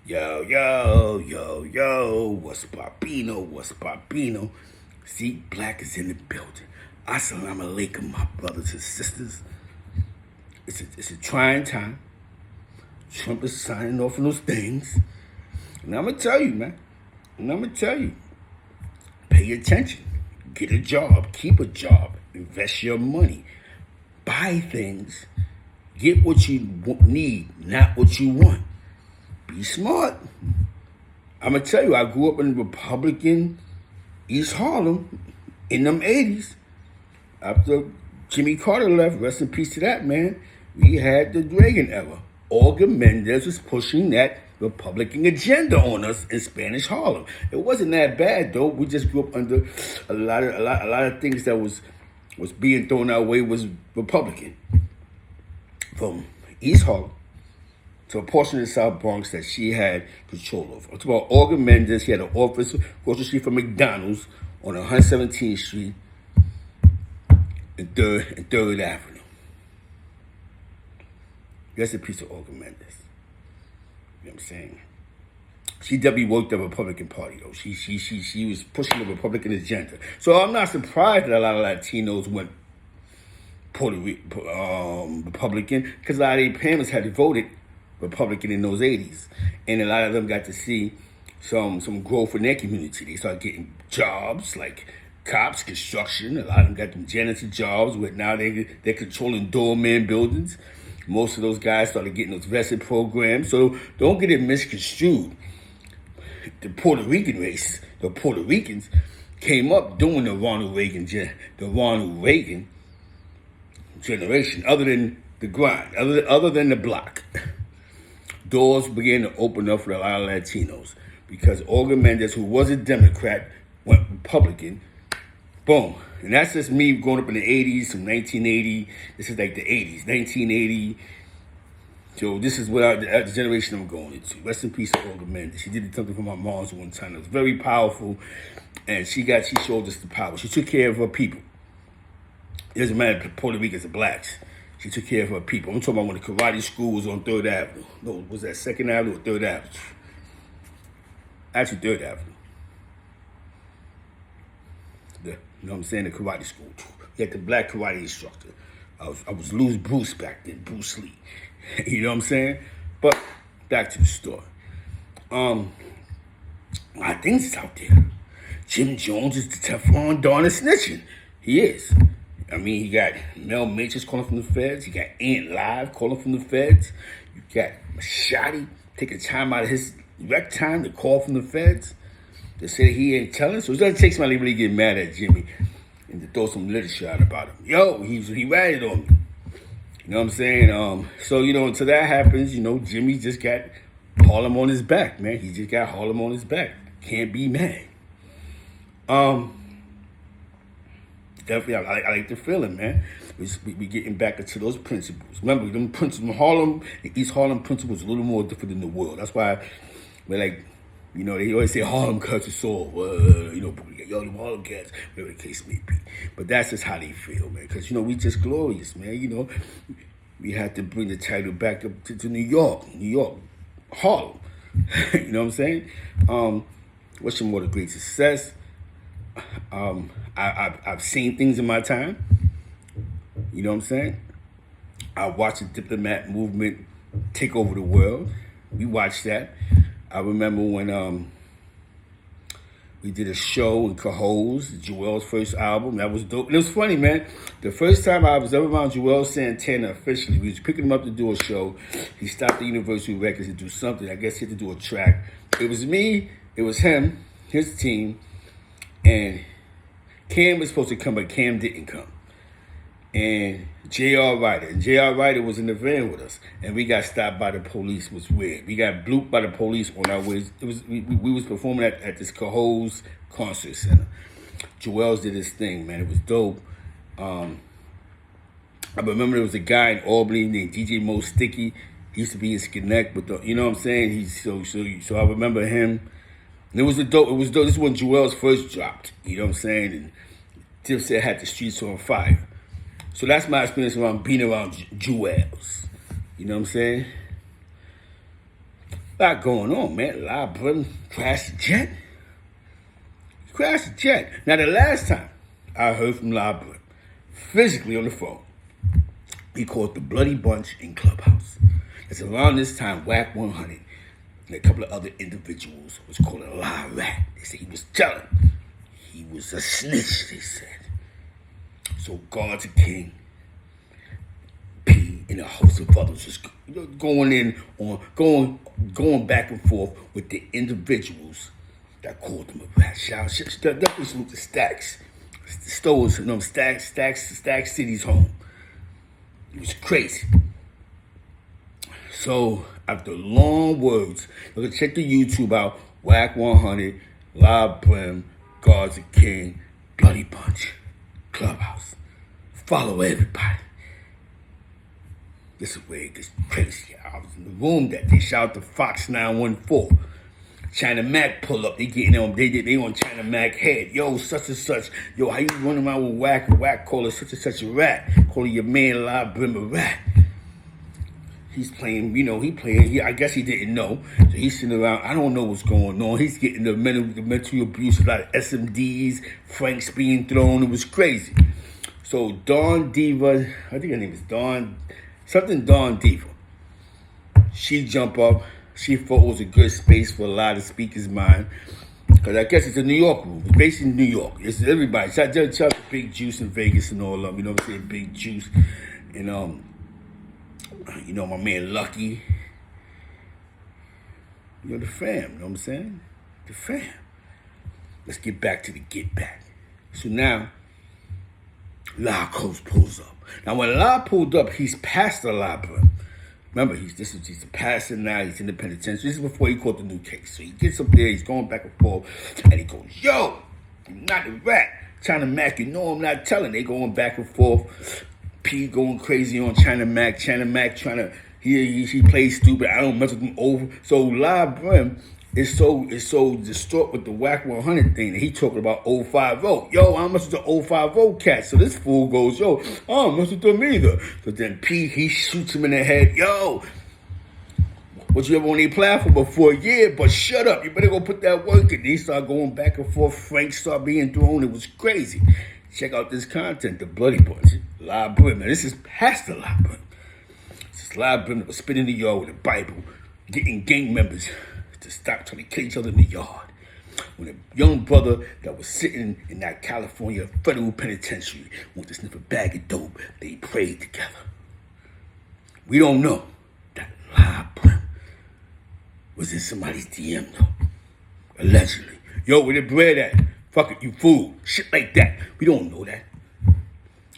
Yo, yo, yo, yo, what's poppino, what's poppino? See, Black is in the building. Assalamu alaikum, my brothers and sisters. It's a trying time. Trump is signing off on those things. And I'm going to tell you, man. And I'm going to tell you, pay attention. Get a job. Keep a job. Invest your money. Buy things. Get what you need, not what you want. Be smart. I'm going to tell you, I grew up in Republican East Harlem in them 80s. After Jimmy Carter left, rest in peace to that man, we had the Reagan era. Olga Mendez was pushing that Republican agenda on us in Spanish Harlem. It wasn't that bad though. We just grew up under a lot of things that was being thrown our way was Republican. From East Harlem to a portion of the South Bronx that she had control over. I'm talking about Olga Mendez. She had an office across the street from McDonald's on 117th Street and 3rd Avenue. Rest in peace of Olga Mendez. You know what I'm saying? She definitely worked the Republican Party, though. She was pushing the Republican agenda. So I'm not surprised that a lot of Latinos went Republican, because a lot of their parents had voted Republican in those 80s. And a lot of them got to see some growth in their community. They started getting jobs like cops, construction. A lot of them got them janitor jobs where now they're controlling doorman buildings. Most of those guys started getting those vested programs. So don't get it misconstrued. The Puerto Rican race, the Puerto Ricans, came up during the Ronald Reagan generation, other than the grind, other than the block. Doors began to open up for a lot of Latinos because Olga Mendez, who was a Democrat, went Republican. Boom. And that's just me growing up in the 80s, from 1980. This is like the 80s, 1980. So this is what the generation I'm going into. Rest in peace to Olga Mendez. She did something for my mom's one time. It was very powerful. And she showed us the power. She took care of her people. It doesn't matter if Puerto Ricans or blacks. She took care of her people. I'm talking about when the karate school was on 3rd Avenue. No, was that 2nd Avenue or 3rd Avenue? Actually, 3rd Avenue. You know what I'm saying? The karate school. You had the black karate instructor. I was Louis Bruce back then, Bruce Lee. You know what I'm saying? But back to the story. A lot of things is out there. Jim Jones is the Teflon Don and snitching. He is. I mean, he got Mel Matrix calling from the feds. You got Ant Live calling from the feds. You got Shotti taking time out of his rec time to call from the feds. They say he ain't telling. So it doesn't take somebody to really get mad at Jimmy and to throw some literature out about him. Yo, he ratted on me. You know what I'm saying? So, until that happens, Jimmy just got Harlem on his back, man. He just got Harlem on his back. Can't be mad. Definitely, I like the feeling, man. We getting back into those principles. Remember, them principles, Harlem, the East Harlem principles, a little more different than the world. That's why we're like, they always say Harlem cuts us off. Them Harlem cats, whatever the case may be. But that's just how they feel, man. Because, we just glorious, man. We had to bring the title back up to New York, Harlem. You know what I'm saying? Wish them all the great success. I've seen things in my time. You know what I'm saying? I watched the diplomat movement take over the world. We watched that. I remember when we did a show in Cahoes, Joel's first album. That was dope. And it was funny, man. The first time I was ever around Joel Santana officially, we was picking him up to do a show. He stopped at Universal Records to do something. I guess he had to do a track. It was me, it was him, his team, and Cam was supposed to come, but Cam didn't come. And J.R. Ryder. And J.R. Ryder was in the van with us. And we got stopped by the police. It was weird. We got blooped by the police on our way. We was performing at this Cahoes Concert Center. Joel's did his thing, man. It was dope. I remember there was a guy in Albany named DJ Mo Sticky. He used to be in Connect with you know what I'm saying? So I remember him. And it was dope. This is when Joel's first dropped. You know what I'm saying? And Dipset had the streets on fire. So that's my experience around being around Joel's. You know what I'm saying? lot going on, man. Live Brim crashed the jet. Crashed the jet. Now, the last time I heard from Live Brim, physically on the phone, he called the Bloody Bunch in Clubhouse. It's around this time, Whack 100 and a couple of other individuals was calling a live rat. They said he was telling. He was a snitch, they said. So God's a King, P, and a host of others just going back and forth with the individuals that called him a rat. Definitely salute the Stacks. The stores, Stack City's home. It was crazy. So, after long words, you can check the YouTube out. Whack 100, Live Brim, God's a King, Bloody Bunch, Clubhouse. Follow everybody. This is where it gets crazy. I was in the room that they shout out to Fox 914. China Mac pull up. They getting on. They on China Mac head. Yo, such and such. Yo, how you running around with Whack? Whack calling such and such a rat. Calling your man Live Brim a rat. He's playing, I guess he didn't know. So he's sitting around, I don't know what's going on. He's getting the mental abuse, a lot of SMDs, Franks being thrown. It was crazy. So Dawn Diva, I think her name is Dawn Diva. She jumped up. She thought it was a good space for a lot of speakers' mind. Because I guess it's a New York room. It's based in New York. It's everybody. Shout out to Big Juice in Vegas and all of them. You know what I'm saying? Big Juice. And, my man Lucky. The fam, you know what I'm saying? The fam. Let's get back to the get back. So now, La Coast pulls up. Now when La pulled up, he's past the La Brim. Remember, he's a pastor now, he's in the penitentiary. This is before he caught the new case. So he gets up there, he's going back and forth, and he goes, yo, I'm not a rat. China Mac, I'm not telling. They going back and forth. P going crazy on China Mac trying to, he plays stupid. I don't mess with him over. So Live Brim is so distraught with the Whack 100 thing that he talking about 050. Yo, I don't mess with the 050 cat. So this fool goes, yo, I don't mess with them either. So then P, he shoots him in the head. Yo, what you ever on their platform before? Yeah, but shut up. You better go put that work in. They start going back and forth. Frank start being thrown. It was crazy. Check out this content, the Bloody Bunch. Live Brim. Now, this is past the Live Brim. This is Live Brim that was spinning the yard with a Bible, getting gang members to stop trying to kill each other in the yard. When a young brother that was sitting in that California federal penitentiary went to sniff a bag of dope, they prayed together. We don't know that Live Brim was in somebody's DM, though. Allegedly. Yo, where the bread at? Fuck it, you fool. Shit like that. We don't know that.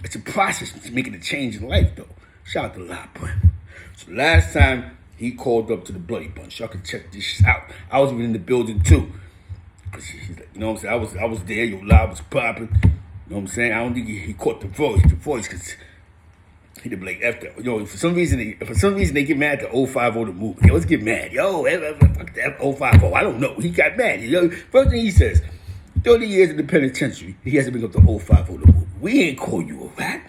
It's a process to making a change in life, though. Shout out to Live Brim. So last time he called up to the Bloody Bunch. Y'all can check this shit out. I was in the building too. He's like, you know what I'm saying? I was there. Your Live was popping. You know what I'm saying? I don't think he caught the voice because he'd be like, after, for some reason they get mad at the 050 the movie. Yo, let's get mad. Yo, fuck that 050. I don't know. He got mad. Yo, first thing he says, 30 years in the penitentiary, he has to bring up the 050 the movie. We ain't call you a rat.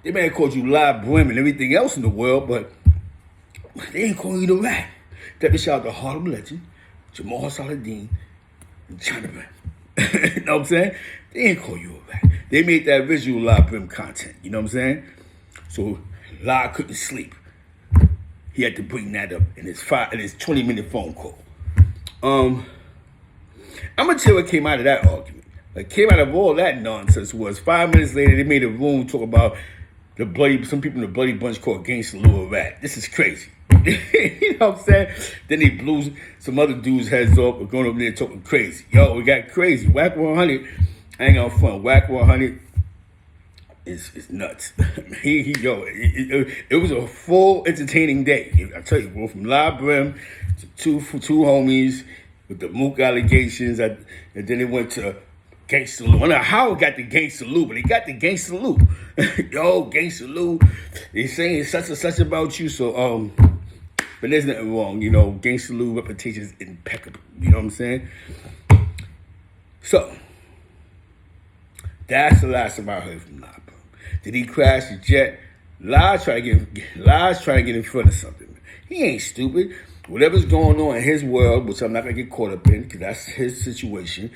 They may have called you Live Brim and everything else in the world, but they ain't calling you the rat. That shout out to Harlem Legend, Jamal Saladin, and China Brim. You know what I'm saying? They ain't call you a rat. They made that visual Live Brim content. You know what I'm saying? So Live couldn't sleep. He had to bring that up in his 20-minute phone call. I'm gonna tell you what came out of that argument. What came out of all that nonsense was 5 minutes later they made a room talk about some people in the Bloody Bunch called Gangsta Lou a rat. This is crazy. You know what I'm saying? Then they blew some other dudes' heads off. We're going over there talking crazy. Yo, we got crazy. Whack 100, I ain't gonna front. Whack 100 is nuts. It was a full entertaining day. I tell you, bro, from Live Brim to two homies with the Mook allegations, and then it went to Gangsta Lou. I don't know how it got the Gangsta Lou, but it got the Gangsta Lou. Yo, Gangsta Lou, they saying such and such about you, so, but there's nothing wrong, Gangsta Lou reputation is impeccable, you know what I'm saying? So, that's the last time I heard from Live Brim. Did he crash the jet? Live trying to get in front of something. He ain't stupid. Whatever's going on in his world, which I'm not going to get caught up in because that's his situation,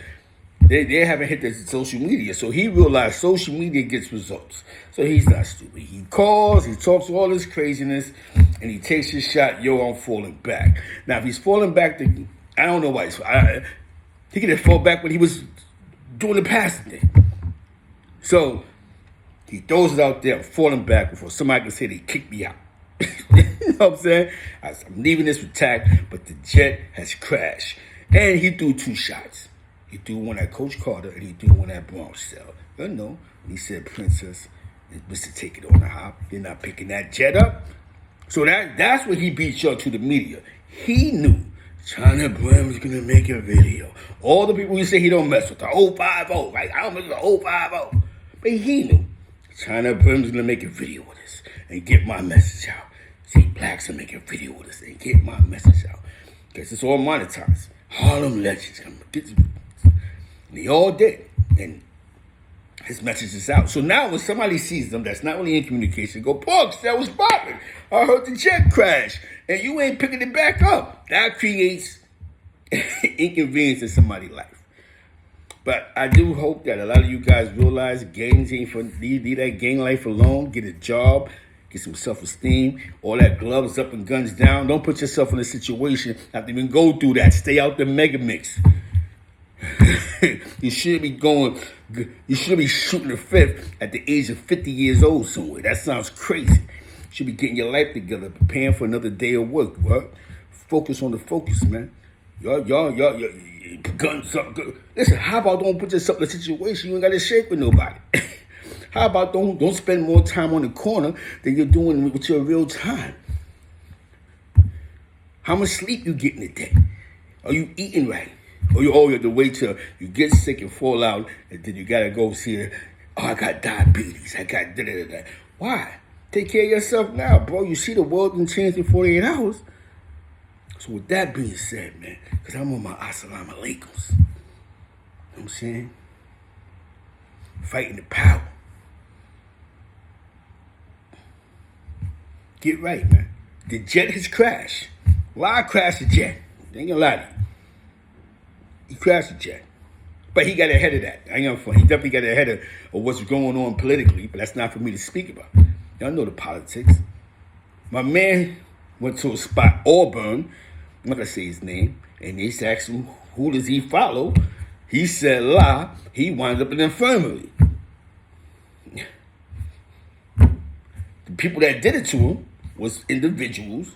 they haven't hit the social media. So he realized social media gets results. So he's not stupid. He calls, he talks all this craziness, and he takes his shot. Yo, I'm falling back. Now, if he's falling back, I don't know why. He could have fallen back when he was doing the passing thing. So he throws it out there, I'm falling back before somebody can say they kicked me out. You know what I'm saying? I'm leaving this intact, but the jet has crashed. And he threw 2 shots. He threw one at Coach Carter, and he threw one at Bronx Cell. You know, he said, Princess, Mr. Take It on the hop. You're not picking that jet up. So that's what he beat y'all to the media. He knew China Brim was going to make a video. All the people who say he don't mess with the 050, right? I don't mess with the 050. But he knew China Brim's going to make a video with us and get my message out. See, blacks will make a video with us and get my message out. Because it's all monetized. Harlem Legends. And they all did. And his message is out. So now when somebody sees them that's not really in communication, go, Parks, that was popping. I heard the jet crash. And you ain't picking it back up. That creates inconvenience in somebody's life. But I do hope that a lot of you guys realize gangs ain't for, leave that gang life alone. Get a job. Get some self-esteem. All that gloves up and guns down. Don't put yourself in a situation not to even go through that. Stay out the mega mix. You should be shooting a fifth at the age of 50 years old somewhere. That sounds crazy. You should be getting your life together, preparing for another day of work. Right? Focus on the focus, man. Y'all, guns up. Listen, how about don't put yourself in a situation you ain't got to shake with nobody? How about don't spend more time on the corner than you're doing with your real time? How much sleep you get in a day? Are you eating right? Or you have to wait till you get sick and fall out, and then you gotta go see it. Oh, I got diabetes. I got da-da-da-da. Why? Take care of yourself now, bro. You see the world can change in 48 hours. So with that being said, man, because I'm on my assalamu alaikums. You know what I'm saying? Fighting the power. Get right, man. The jet has crashed. Why crash the jet? I ain't gonna lie to you. He crashed the jet. But he got ahead of that. I ain't gonna front. He definitely got ahead of what's going on politically, but that's not for me to speak about. Y'all know the politics. My man went to a spot, Auburn. I'm not gonna say his name. And they asked him, who does he follow? He said, La. He wound up in the infirmary. The people that did it to him was individuals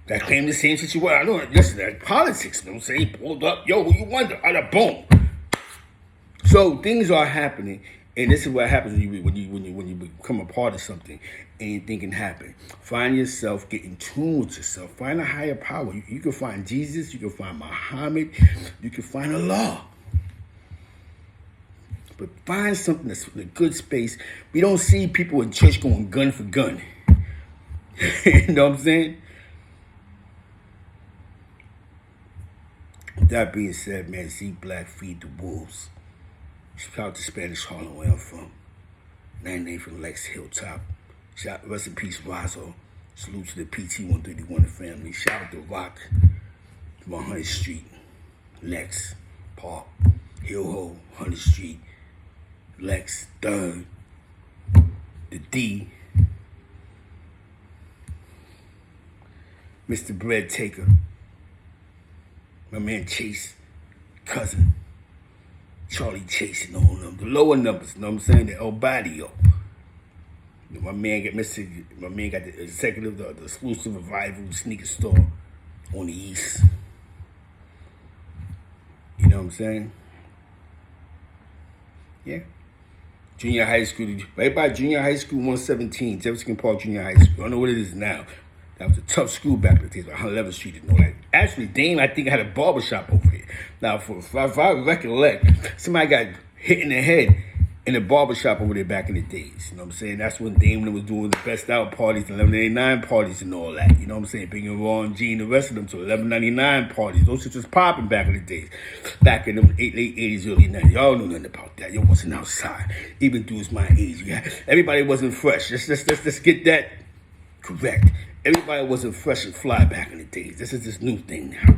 that claim the same situation. I know, listen, that's politics. You know what I'm saying? He pulled up, yo, who you wonder? Out of boom. So things are happening, and this is what happens when you become a part of something. Anything can happen. Find yourself, get in tune with yourself. Find a higher power. You can find Jesus. You can find Muhammad. You can find Allah. But find something that's in a good space. We don't see people in church going gun for gun. You know what I'm saying? With that being said, man, see black, feed the wolves. Shout out to Spanish Harlem, where I'm from. 99 from Lex Hilltop. Rest in peace, Razo. Salute to the PT 131 family. Shout out to Rock, 100th Street, Lex, Park, Hill Ho, 100th Street, Lex, Third, the D, Mr. Bread Taker, my man Chase, cousin, Charlie Chase and all them. The lower numbers, you know what I'm saying? The El Barrio. My man got the executive, the exclusive Revival sneaker store on the east. You know what I'm saying? Yeah. Junior high school, right by Junior High School 117, Jefferson Park Junior High School. I don't know what it is now. That was a tough school back in the days, 111th Street and all that. Actually, Dame, I think, had a barbershop over here. Now, if I recollect, somebody got hit in the head in a barbershop over there back in the days. You know what I'm saying? That's when Dame was doing the best out parties, 1189 parties and all that. You know what I'm saying? Bringing Ron G and the rest of them to 1199 parties. Those shit was popping back in the days. Back in the late 80s, early 90s. Y'all know nothing about that. Y'all wasn't outside. Even dudes my age. Yeah. Everybody wasn't fresh. Let's get that correct. Everybody wasn't fresh and fly back in the days. This is this new thing now.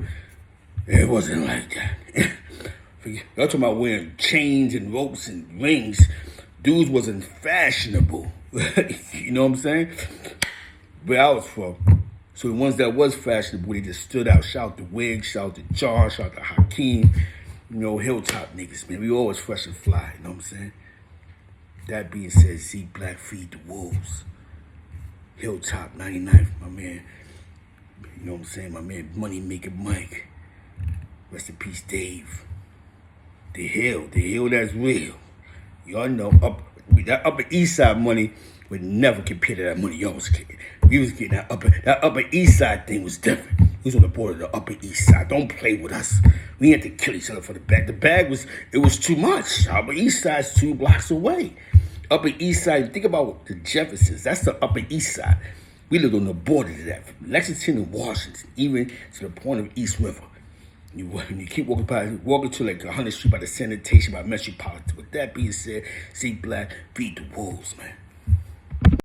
It wasn't like that. Y'all talking about wearing chains and ropes and rings. Dudes wasn't fashionable. You know what I'm saying? Where I was from. So the ones that was fashionable, they just stood out. Shout out to Wig, shout out to Jar, shout out to Hakeem. You know, Hilltop niggas, man. We always fresh and fly, you know what I'm saying? That being said, see Black feed the wolves. Hilltop 99th, my man. You know what I'm saying? My man Money Maker Mike. Rest in peace, Dave. The hill that's real. Y'all know that Upper East Side money would never compare to that money y'all was getting. We was getting that Upper East Side thing was different. We was on the border of the Upper East Side. Don't play with us. We had to kill each other for the bag. The bag was too much. Upper East Side's 2 blocks away. Upper East Side, think about the Jeffersons. That's the Upper East Side. We lived on the border to that. From Lexington and Washington, even to the point of East River. You keep walking to like 100th Street by the sanitation, by Metropolitan. With that being said, see Black, feed the wolves, man.